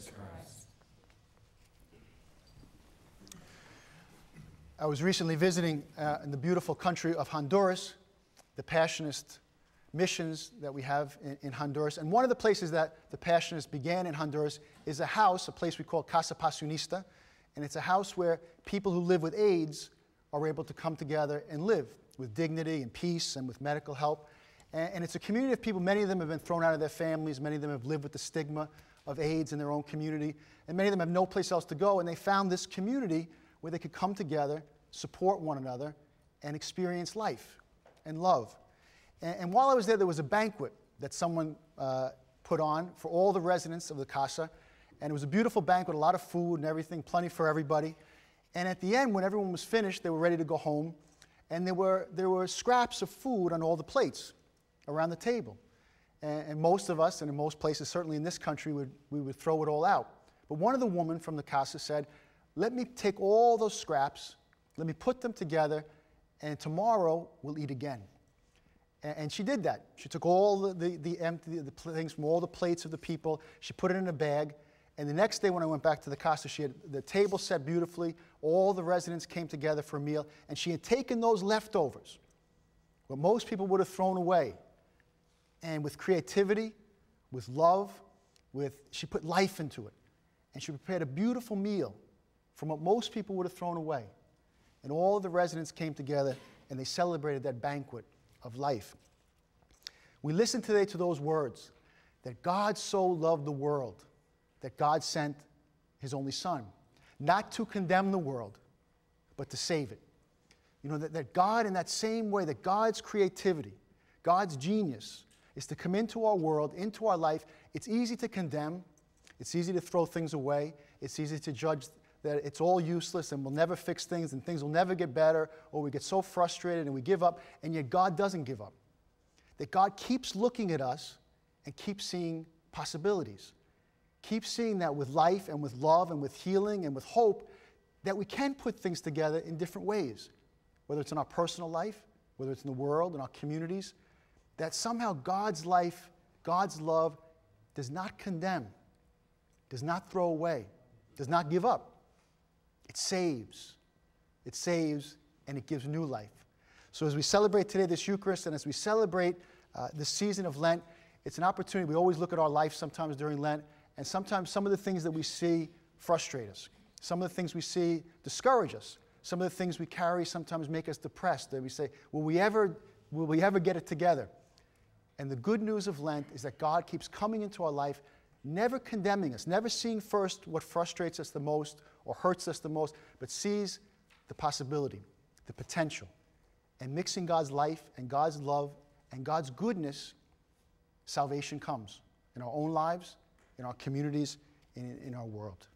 Jesus Christ. I was recently visiting in the beautiful country of Honduras, the Passionist missions that we have in Honduras. And one of the places that the Passionists began in Honduras is a house, a place we call Casa Passionista. And it's a house where people who live with AIDS are able to come together and live with dignity and peace and with medical help. And it's a community of people. Many of them have been thrown out of their families. Many of them have lived with the stigma of AIDS in their own community. And many of them have no place else to go. And they found this community where they could come together, support one another, and experience life and love. And while I was there was a banquet that someone put on for all the residents of the casa. And it was a beautiful banquet, a lot of food and everything, plenty for everybody. And at the end, when everyone was finished, they were ready to go home. And there were scraps of food on all the plates around the table. And most of us, and in most places, certainly in this country, we would throw it all out. But one of the women from the casa said, let me take all those scraps, let me put them together, and tomorrow we'll eat again. And she did that. She took all the empty things from all the plates of the people, she put it in a bag, and the next day when I went back to the casa, she had the table set beautifully, all the residents came together for a meal, and she had taken those leftovers, what most people would have thrown away, and with creativity, with love, she put life into it. And she prepared a beautiful meal from what most people would have thrown away. And all of the residents came together and they celebrated that banquet of life. We listen today to those words, that God so loved the world, that God sent his only Son, not to condemn the world, but to save it. You know, that God, in that same way, that God's creativity, God's genius, is to come into our world, into our life. It's easy to condemn. It's easy to throw things away. It's easy to judge that it's all useless and we'll never fix things and things will never get better, or we get so frustrated and we give up, and yet God doesn't give up. That God keeps looking at us and keeps seeing possibilities. Keeps seeing that with life and with love and with healing and with hope, that we can put things together in different ways, whether it's in our personal life, whether it's in the world, in our communities, that somehow God's life, God's love does not condemn, does not throw away, does not give up. It saves, and it gives new life. So as we celebrate today this Eucharist, and as we celebrate this season of Lent, it's an opportunity. We always look at our life sometimes during Lent, and sometimes some of the things that we see frustrate us. Some of the things we see discourage us. Some of the things we carry sometimes make us depressed. That we say, will we ever get it together? And the good news of Lent is that God keeps coming into our life, never condemning us, never seeing first what frustrates us the most or hurts us the most, but sees the possibility, the potential. And mixing God's life and God's love and God's goodness, salvation comes in our own lives, in our communities, in our world.